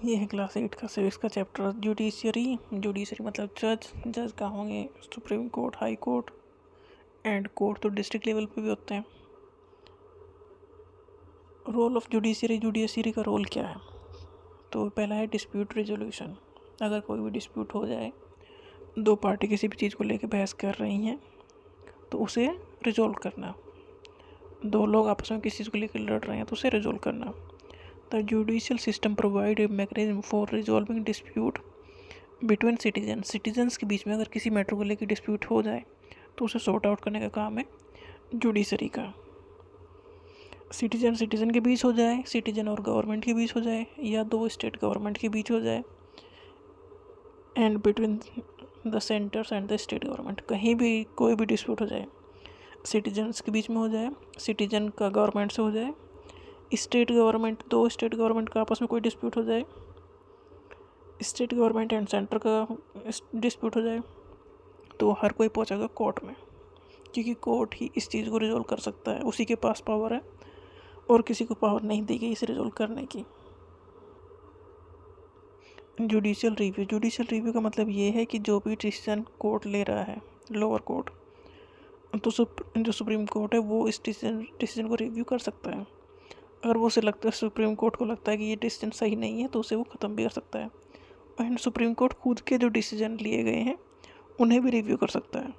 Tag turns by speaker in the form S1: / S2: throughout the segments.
S1: ये है क्लास 8 का सिविक्स का चैप्टर जुडिशरी। जुडिशरी मतलब जज। जज कहाँ होंगे? Supreme court, high court and court तो डिस्ट्रिक्ट लेवल पे भी होते हैं। रोल ऑफ जुडिशरी, जुडिशरी का रोल क्या है? तो पहला है डिस्प्यूट रेजोल्यूशन। अगर कोई भी डिस्प्यूट हो जाए, दो पार्टी किसी भी चीज़ को लेकर बहस कर रही हैं तो उसे रिजोल्व करना। दो लोग आपस में किसी चीज़ को लेकर लड़ रहे हैं तो उसे रिजोल्व करना। The judicial system provide a mechanism for resolving dispute between citizens के बीच में अगर किसी मैटर को लेकर डिस्प्यूट हो जाए तो उसे सॉर्ट आउट करने का काम है जुडिशरी का। सिटीजन के बीच हो जाए, सिटीजन और गवर्नमेंट के बीच हो जाए, या दो स्टेट गवर्नमेंट के बीच हो जाए, and between the centres and the state government, कहीं भी कोई भी डिस्प्यूट हो जाए, सिटीजन्स के बीच में हो जाए, सिटीजन का गवर्नमेंट से हो जाए, स्टेट गवर्नमेंट, दो स्टेट गवर्नमेंट का आपस में कोई डिस्प्यूट हो जाए, स्टेट गवर्नमेंट एंड सेंटर का डिस्प्यूट हो जाए, तो हर कोई पहुंचेगा कोर्ट में, क्योंकि कोर्ट ही इस चीज़ को रिजोल्व कर सकता है। उसी के पास पावर है और किसी को पावर नहीं दी गई इसे रिजोल्व करने की। जुडिशियल रिव्यू का मतलब ये है कि जो भी डिसीजन कोर्ट ले रहा है, लोअर कोर्ट, तो जो सुप्रीम कोर्ट है वो इस डिसीजन को रिव्यू कर सकता है। अगर वो उसे लगता है, सुप्रीम कोर्ट को लगता है कि ये डिसीजन सही नहीं है, तो उसे वो ख़त्म भी कर सकता है। एंड सुप्रीम कोर्ट खुद के जो डिसीजन लिए गए हैं उन्हें भी रिव्यू कर सकता है।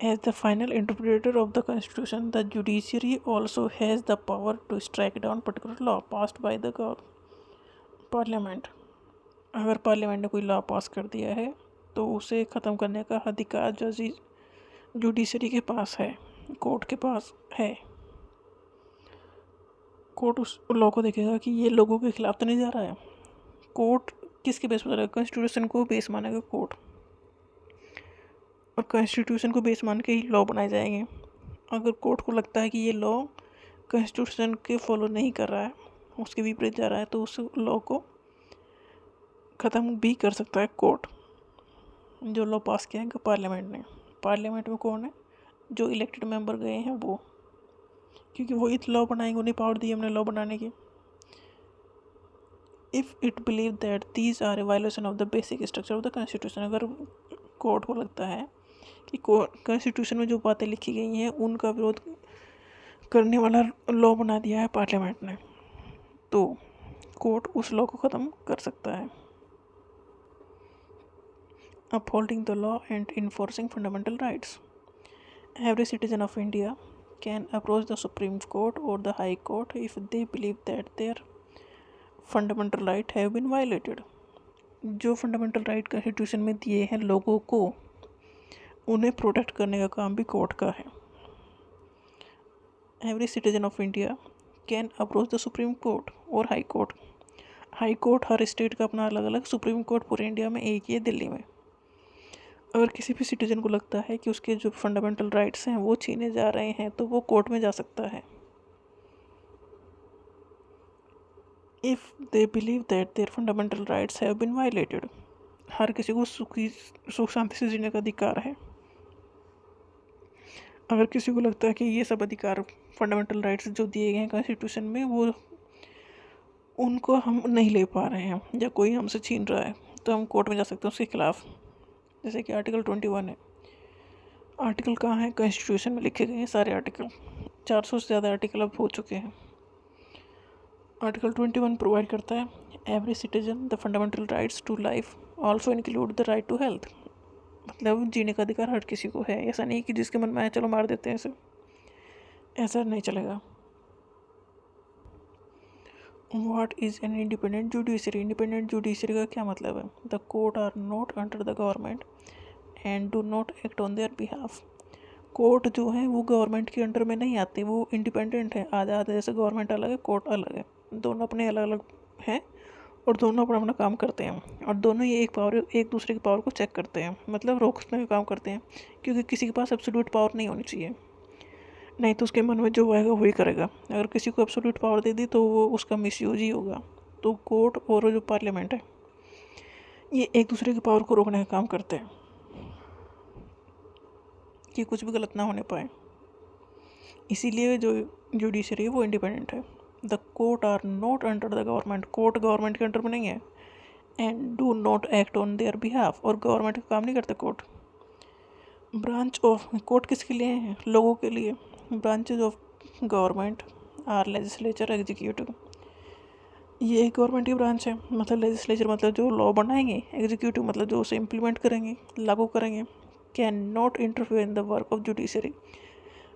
S1: As the final interpreter of the constitution, the judiciary also has the power to strike down particular law passed by the parliament. अगर पार्लियामेंट ने कोई लॉ पास कर दिया है तो उसे ख़त्म करने का अधिकार जुडिशरी के पास है, कोर्ट के पास है। कोर्ट उस लॉ को देखेगा कि ये लोगों के खिलाफ तो नहीं जा रहा है। कोर्ट किसके बेस पर चलेगा? कॉन्स्टिट्यूशन को बेस मानेगा कोर्ट, और कॉन्स्टिट्यूशन को बेस मान के ही लॉ बनाए जाएंगे। अगर कोर्ट को लगता है कि ये लॉ कॉन्स्टिट्यूशन के फॉलो नहीं कर रहा है, उसके विपरीत जा रहा है, तो उस लॉ को ख़त्म भी कर सकता है कोर्ट। जो लॉ पास किया है पार्लियामेंट ने, पार्लियामेंट में कौन है? जो इलेक्टेड मेंबर गए हैं वो, क्योंकि वो इस लॉ बनाएंगे, उन्हें पावर दी हमने लॉ बनाने की। If it believe that these are a violation of the basic structure of the constitution, अगर कोर्ट को लगता है कि कॉन्स्टिट्यूशन में जो बातें लिखी गई हैं उनका विरोध करने वाला लॉ बना दिया है पार्लियामेंट ने, तो कोर्ट उस लॉ को ख़त्म कर सकता है। Upholding the law and enforcing fundamental rights, every citizen of India can approach the supreme court और the high Court if they believe that their fundamental right have been violated. जो fundamental right constitution में दिए हैं लोगों को, उन्हें protect करने का काम भी कोर्ट का है। Every citizen of India can approach the supreme court और हाई कोर्ट। हाई कोर्ट हर स्टेट का अपना अलग अलग, सुप्रीम कोर्ट पूरे इंडिया में एक ही है, दिल्ली में। अगर किसी भी सिटीजन को लगता है कि उसके जो फंडामेंटल राइट्स हैं वो छीने जा रहे हैं, तो वो कोर्ट में जा सकता है। If they believe that their fundamental rights have been violated, हर किसी को सुख शांति से जीने का अधिकार है। अगर किसी को लगता है कि ये सब अधिकार, फंडामेंटल राइट्स जो दिए गए हैं कॉन्स्टिट्यूशन में, वो उनको हम नहीं ले पा रहे हैं या कोई हमसे छीन रहा है, तो हम कोर्ट में जा सकते हैं उसके खिलाफ। जैसे कि आर्टिकल 21 है। आर्टिकल कहाँ है? कॉन्स्टिट्यूशन में लिखे गए हैं सारे आर्टिकल। 400 से ज़्यादा आर्टिकल अब हो चुके हैं। आर्टिकल 21 प्रोवाइड करता है every citizen the fundamental rights to life also include the right to health. मतलब जीने का अधिकार हर किसी को है। ऐसा नहीं कि जिसके मन में आए चलो मार देते हैं इसे, ऐसा नहीं चलेगा। What is an independent judiciary? Independent judiciary का क्या मतलब है? The court are not under the government and do not act on their behalf. Court जो है वो गवर्नमेंट के अंडर में नहीं आते, वो इंडिपेंडेंट है, आज़ाद है। जैसे गवर्नमेंट अलग है, कोर्ट अलग है, दोनों अपने अलग अलग हैं और दोनों अपना अपना काम करते हैं। और दोनों ही एक दूसरे की पावर को चेक करते हैं, मतलब रोकने का काम करते हैं, क्योंकि किसी के पास एब्सोल्यूट पावर नहीं होनी चाहिए, नहीं तो उसके मन में जो आएगा वही करेगा। अगर किसी को एब्सोल्यूट पावर दे दी तो वो उसका मिसयूज ही होगा। तो कोर्ट और जो पार्लियामेंट है ये एक दूसरे की पावर को रोकने का काम करते हैं कि कुछ भी गलत ना होने पाए। इसीलिए जो जुडिशरी है वो इंडिपेंडेंट है। The court are not under the government, court government के अंडर में नहीं है, and do not act on their behalf, और गवर्नमेंट का काम नहीं करते कोर्ट। ब्रांच ऑफ कोर्ट किसके लिए है? लोगों के लिए। Branches of government are legislature, executive. ये एक गवर्नमेंट की ब्रांच है, मतलब लेजिस्लेचर मतलब जो लॉ बनाएंगे, एग्जीक्यूटिव मतलब जो उसे इम्प्लीमेंट करेंगे, लागू करेंगे। Can not interfere in the work of judiciary,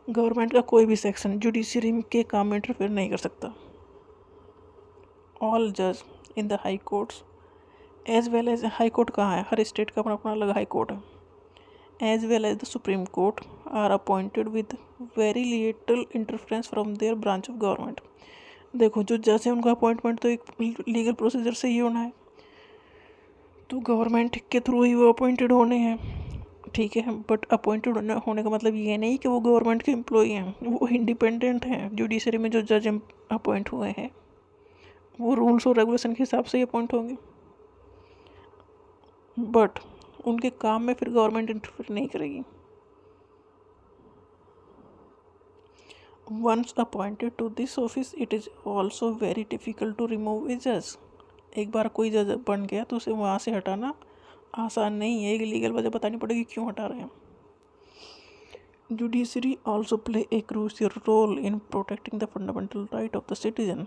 S1: government का कोई भी सेक्शन जुडिशरी के काम में इंटरफेयर नहीं कर सकता। ऑल जज in the high courts as well as, high court कहाँ है? हर स्टेट का अपना अपना अलग हाई कोर्ट है। As well as the supreme court are appointed with very little interference from their branch of government. देखो जो जज है उनका अपॉइंटमेंट तो एक लीगल प्रोसीजर से ही होना है, तो गवर्नमेंट के थ्रू ही वो अपॉइंटेड होने हैं, ठीक है। बट अपॉइंटेड होने का मतलब ये नहीं कि वो गवर्नमेंट के एम्प्लॉई हैं, वो इंडिपेंडेंट हैं। जुडिशरी में जो जज अपॉइंट हुए हैं वो रूल्स और रेगुलेशन के हिसाब से ही अपॉइंट होंगे, बट उनके काम में फिर गवर्नमेंट इंटरफेयर नहीं करेगी। Once appointed to this office it is also very difficult to remove a जज। एक बार कोई जज बन गया तो उसे वहाँ से हटाना आसान नहीं है, एक लीगल वजह बतानी पड़ेगी क्यों हटा रहे हैं। Judiciary also play a crucial role in protecting the fundamental right of the citizen.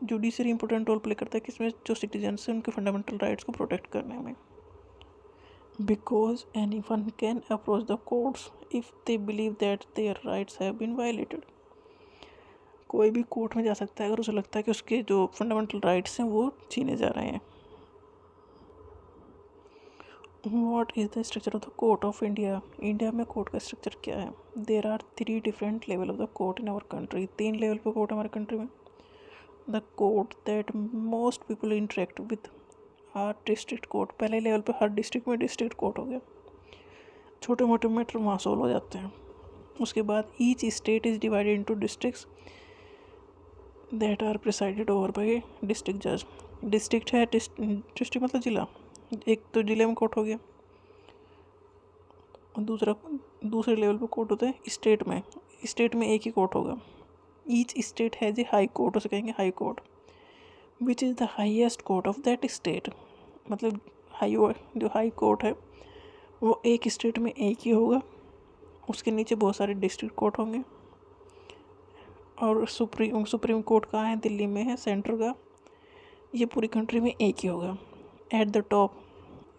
S1: Judiciary important role play करता है किसमें? जो सिटीजन से उनके फंडामेंटल राइट्स को प्रोटेक्ट करने में। Because anyone can approach the courts if they believe that their rights have been violated. कोई भी कोर्ट में जा सकता है अगर उसे लगता है कि उसके जो फंडामेंटल राइट्स हैं वो छीने जा रहे हैं। What is the structure of the court of India? India में कोर्ट का स्ट्रक्चर क्या है? There are 3 different level of the court in our country. 3 level पे कोर्ट हमारे कंट्री में। The court that most people interact with are district court। पहले level पे हर district में डिस्ट्रिक्ट कोर्ट हो गया, छोटे मोटे मैटर वहाँ सॉल्व हो जाते हैं। उसके बाद each state is divided into districts that are presided over by district जज। डिस्ट्रिक्ट है, डिस्ट्रिक्ट मतलब जिला, एक तो जिले में कोर्ट हो गया, और दूसरे लेवल पे कोर्ट होता है स्टेट में। स्टेट में एक ही कोर्ट होगा। Each state has a high court, उसे कहेंगे high court, which is the highest court of that state. मतलब जो हाई कोर्ट है वो एक स्टेट में एक ही होगा, उसके नीचे बहुत सारे डिस्ट्रिक्ट कोर्ट होंगे। और सुप्रीम कोर्ट कहाँ है? दिल्ली में है, सेंटर का। ये पूरी कंट्री में एक ही होगा। At the top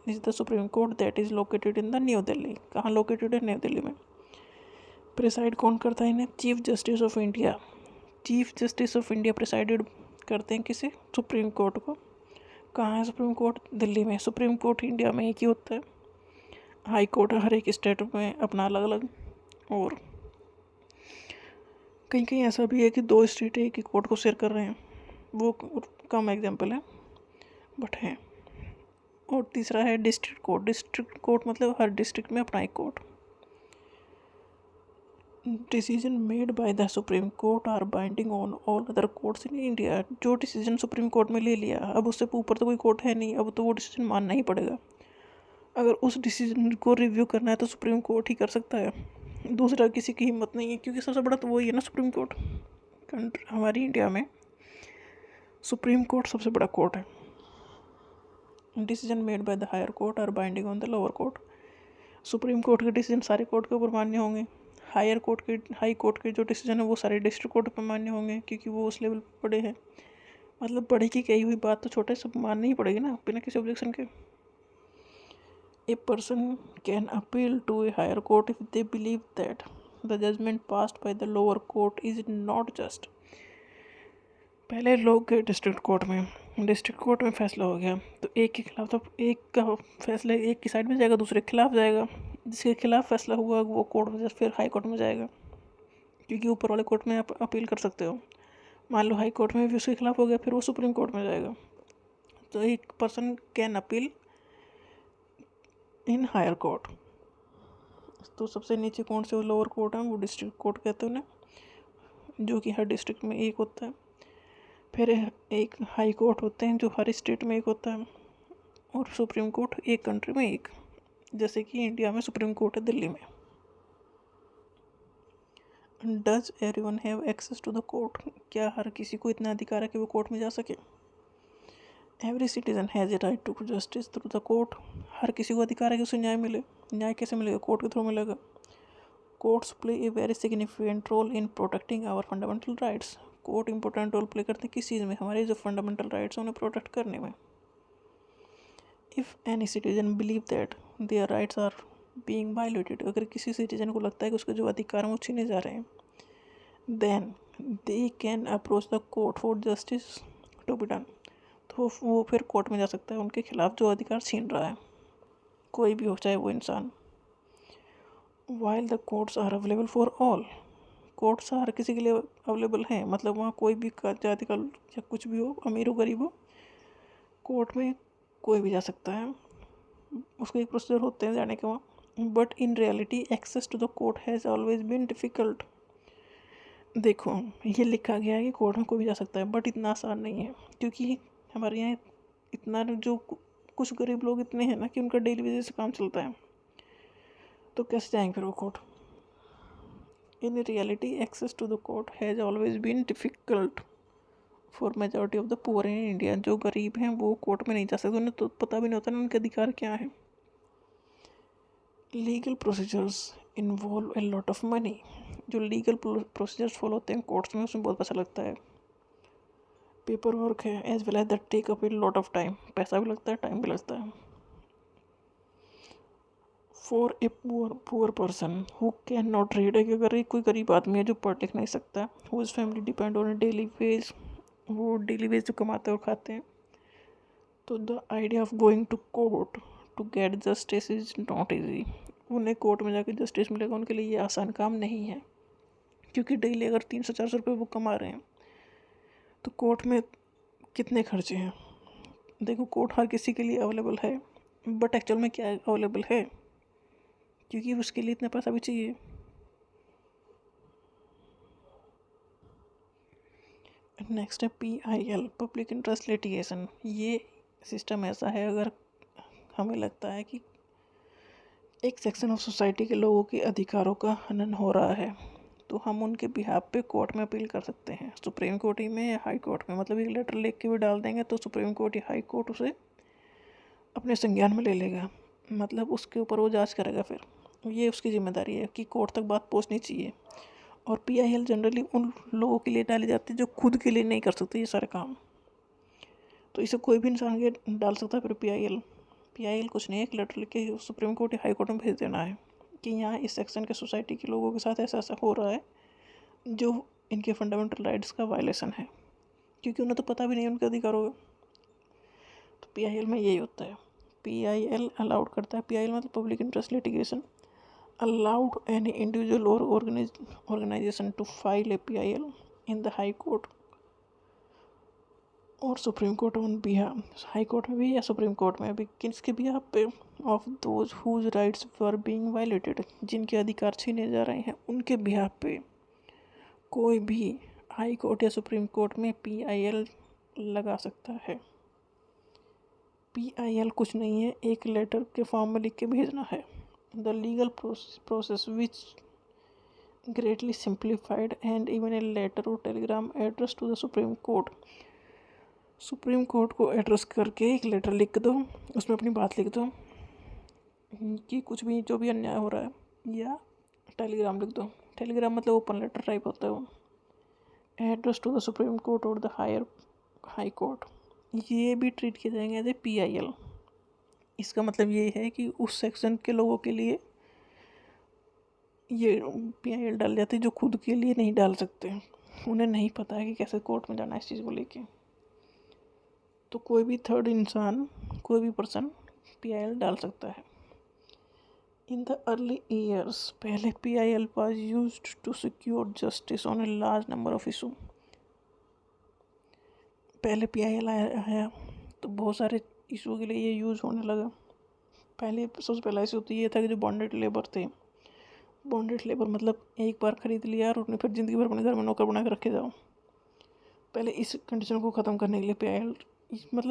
S1: is the supreme court that is located in the new Delhi. कहाँ लोकेटेड है? न्यू दिल्ली में। प्रिसाइड कौन करता है इन्हें? Chief justice of India. Chief justice of India presided करते हैं किसे? सुप्रीम कोर्ट को। कहाँ है सुप्रीम कोर्ट? दिल्ली में। सुप्रीम कोर्ट इंडिया में एक ही होता है, हाई कोर्ट हर एक स्टेट में अपना अलग अलग, और कहीं कहीं ऐसा भी है कि 2 स्टेट एक ही कोर्ट को शेयर कर रहे हैं, वो कम एग्जाम्पल है बट है। और तीसरा है डिस्ट्रिक्ट कोर्ट। डिस्ट्रिक्ट कोर्ट मतलब हर डिस्ट्रिक्ट में अपना एक court. Decision made by the supreme court are binding on all other courts in India. जो डिसीजन सुप्रीम कोर्ट में ले लिया, अब उससे ऊपर तो कोई कोर्ट है नहीं, अब तो वो डिसीजन मानना ही पड़ेगा। अगर उस डिसीजन को रिव्यू करना है तो सुप्रीम कोर्ट ही कर सकता है, दूसरा किसी की हिम्मत नहीं है, क्योंकि सबसे बड़ा तो वही है ना सुप्रीम कोर्ट। हमारी इंडिया में सुप्रीम कोर्ट सबसे बड़ा कोर्ट है। Decision made by the higher court are binding on the lower court. Supreme court के डिसीजन सारे कोर्ट के ऊपर मान्य होंगे। हाई कोर्ट के जो डिसीजन है वो सारे डिस्ट्रिक्ट कोर्ट पर मान्य होंगे, क्योंकि वो उस लेवल पर बड़े हैं। मतलब बड़े की कही हुई बात तो छोटे सब माननी ही पड़ेगी ना, बिना किसी ऑब्जेक्शन के। A person can appeal to a higher court if they believe that the judgment passed by the lower court is not just। पहले लोग गए डिस्ट्रिक्ट कोर्ट में फैसला हो गया तो एक के खिलाफ, तो एक का फैसला एक की साइड में जाएगा, दूसरे के खिलाफ जाएगा। जिसके खिलाफ फैसला हुआ वो कोर्ट में फिर हाई कोर्ट में जाएगा, क्योंकि ऊपर वाले कोर्ट में आप अपील कर सकते हो। मान लो हाई कोर्ट में भी उसके खिलाफ हो गया, फिर वो सुप्रीम कोर्ट में जाएगा। तो एक person can appeal in higher court. तो सबसे नीचे कौन से लोअर कोर्ट है? वो डिस्ट्रिक्ट कोर्ट कहते हैं उन्हें, जो कि हर डिस्ट्रिक्ट में एक होता है। फिर एक हाई कोर्ट होते हैं जो हर स्टेट में एक होता है, और सुप्रीम कोर्ट एक कंट्री में एक, जैसे कि इंडिया में सुप्रीम कोर्ट है दिल्ली में। Does everyone have access to the court? क्या हर किसी को इतना अधिकार है कि वो कोर्ट में जा सके? Every citizen has a right to justice through the court? हर किसी को अधिकार है कि उसे न्याय मिले। न्याय कैसे मिलेगा? कोर्ट के थ्रू मिलेगा। Courts play a very significant role in protecting our fundamental rights? Court important role play करते हैं किस चीज़ में? हमारे जो फंडामेंटल राइट्स हैं उन्हें प्रोटेक्ट करने में। If any citizen believe that their rights are being violated, अगर किसी सिटीजन को लगता है कि उसके जो अधिकार हैं वो छीने जा रहे हैं, then they can approach the court for justice to be done, तो वो फिर कोर्ट में जा सकता है उनके खिलाफ जो अधिकार छीन रहा है, कोई भी हो चाहे वो इंसान। While the courts are available for all, courts हर किसी के लिए अवेलेबल हैं, मतलब वहाँ कोई भी जाति का या कुछ भी हो, अमीर हो गरीब हो, कोर्ट में कोई भी जा सकता है। उसके एक प्रोसीजर होते हैं जाने के वहाँ। But in reality access to the court has always been difficult. देखो ये लिखा गया है कि कोर्ट में कोई भी जा सकता है, बट इतना आसान नहीं है, क्योंकि हमारे यहाँ इतना जो कुछ गरीब लोग इतने हैं ना कि उनका डेली बेसिस से काम चलता है, तो कैसे जाएंगे फिर वो court? In reality access to the court has always been difficult for majority of the poor in India. जो गरीब हैं वो कोर्ट में नहीं जा सकते, उन्हें तो पता भी नहीं होता ना उनके अधिकार क्या है। Legal procedures involve a lot of money, जो लीगल प्रोसीजर्स फॉलो होते हैं कोर्ट्स में उसमें बहुत पैसा लगता है। पेपर वर्क है as well as that take up a lot of time, पैसा भी लगता है टाइम भी लगता है। For a poor person who can not read, अगर एक कोई गरीब आदमी है जो पढ़ लिख नहीं सकता, who is family depend on a daily wage, वो डेली वेज जो कमाते हैं और खाते हैं, तो the idea of going to court to get justice is not easy. उन्हें कोर्ट में जाकर जस्टिस मिलेगा उनके लिए ये आसान काम नहीं है, क्योंकि डेली अगर 300-400 रुपये वो कमा रहे हैं तो कोर्ट में कितने खर्चे हैं। देखो कोर्ट हर किसी के लिए अवेलेबल है, बट एक्चुअल में क्या अवेलेबल है, क्योंकि उसके लिए इतना पैसा भी चाहिए। नेक्स्ट है PIL, पब्लिक इंटरेस्ट लिटिगेशन। ये सिस्टम ऐसा है, अगर हमें लगता है कि एक सेक्शन ऑफ सोसाइटी के लोगों के अधिकारों का हनन हो रहा है, तो हम उनके बिहाफ पे कोर्ट में अपील कर सकते हैं, सुप्रीम कोर्ट ही में या हाई कोर्ट में। मतलब एक लेटर लिख के भी डाल देंगे तो सुप्रीम कोर्ट या हाई कोर्ट उसे अपने संज्ञान में ले लेगा, मतलब उसके ऊपर वो जांच करेगा। फिर ये उसकी जिम्मेदारी है कि कोर्ट तक बात पहुंचनी चाहिए। और PIL जनरली उन लोगों के लिए डाली जाती है जो खुद के लिए नहीं कर सकते ये सारे काम, तो इसे कोई भी इंसान के डाल सकता है। फिर PIL कुछ नहीं है, एक लेटर लिख के सुप्रीम कोर्ट या हाई कोर्ट में भेज देना है कि यहाँ इस सेक्शन के सोसाइटी के लोगों के साथ ऐसा ऐसा हो रहा है जो इनके फंडामेंटल राइट्स का वायलेशन है, क्योंकि उन्हें तो पता भी नहीं उनका अधिकार होगा। तो PIL में यही होता है। PIL अलाउड करता है, PIL मतलब public interest litigation, allowed any individual or organization to file a PIL in the High Court और supreme court on behalf, high court में भी या सुप्रीम कोर्ट में भी, किसके बिहाफ पे? Of those whose rights were being violated, जिनके अधिकार छीने जा रहे हैं उनके बिहाफ पे कोई भी हाई कोर्ट या सुप्रीम कोर्ट में PIL लगा सकता है। PIL कुछ नहीं है, एक लेटर के फॉर्म में लिख के भेजना है। The legal process which greatly simplified and even a letter or telegram address to the Supreme Court, supreme court को एड्रेस करके एक लेटर लिख दो, उसमें अपनी बात लिख दो कि कुछ भी जो भी अन्याय हो रहा है, या टेलीग्राम लिख दो। टेलीग्राम मतलब ओपन लेटर टाइप होता है वो। Address to the supreme court और द हाई कोर्ट, ये भी ट्रीट किए जाएंगे एज ए PIL। इसका मतलब ये है कि उस सेक्शन के लोगों के लिए ये PIL डाल जाते जो खुद के लिए नहीं डाल सकते, उन्हें नहीं पता है कि कैसे कोर्ट में जाना है इस चीज़ को लेके। तो कोई भी थर्ड इंसान, कोई भी पर्सन PIL डाल सकता है। इन द अर्ली ईयर्स, पहले PIL was used to secure justice on a large number of issue. पहले PIL आया तो बहुत सारे इशू के लिए ये यूज़ होने लगा। पहले सबसे पहला इशू तो ये था कि जो बॉन्डेड लेबर थे, बॉन्डेड लेबर मतलब एक बार ख़रीद लिया और उन्हें फिर ज़िंदगी भर अपने घर में नौकर बना कर रखे जाओ। पहले इस कंडीशन को ख़त्म करने के लिए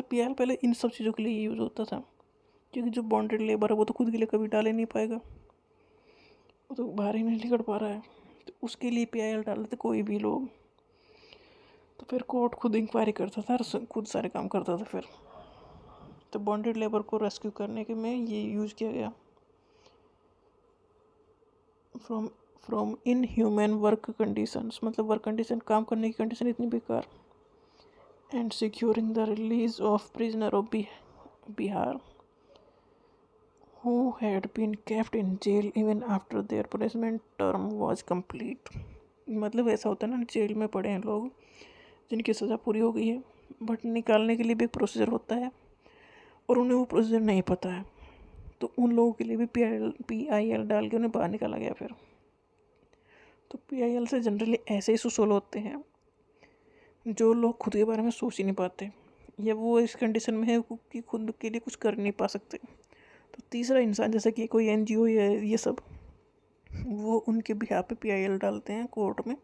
S1: PIL पहले इन सब चीज़ों के लिए यूज़ होता था, क्योंकि जो बॉन्डेड लेबर है वो तो खुद के लिए कभी डाल ही नहीं पाएगा, वो तो बाहर ही नहीं निकल पा रहा है, तो उसके लिए PIL डाल देते कोई भी लोग। तो फिर कोर्ट खुद इंक्वायरी करता था और खुद सारे काम करता था फिर। तो बॉन्डेड लेबर को रेस्क्यू करने के में ये यूज़ किया गया। फ्रॉम इनह्यूमन वर्क कंडीशंस, मतलब वर्क कंडीशन, काम करने की कंडीशन इतनी बेकार। And securing the release of prisoner of Bihar who had been kept in jail even after their punishment term was complete। मतलब ऐसा होता है ना, जेल में पड़े हैं लोग जिनकी सज़ा पूरी हो गई है, बट निकालने के लिए भी एक प्रोसीजर होता है और उन्हें वो प्रोसीजर नहीं पता है, तो उन लोगों के लिए भी PIL डाल के उन्हें बाहर निकाला गया फिर। तो PIL से जनरली ऐसे ही सुसोल होते हैं जो लोग खुद के बारे में सोच ही नहीं पाते, या वो इस कंडीशन में है कि खुद के लिए कुछ कर नहीं पा सकते। तो तीसरा इंसान, जैसे कि कोई NGO या ये सब, वो उनके बिहाफ पे PIL डालते हैं कोर्ट में।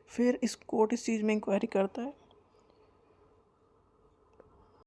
S1: फिर इस कोर्ट इस चीज़ में इंक्वायरी करता है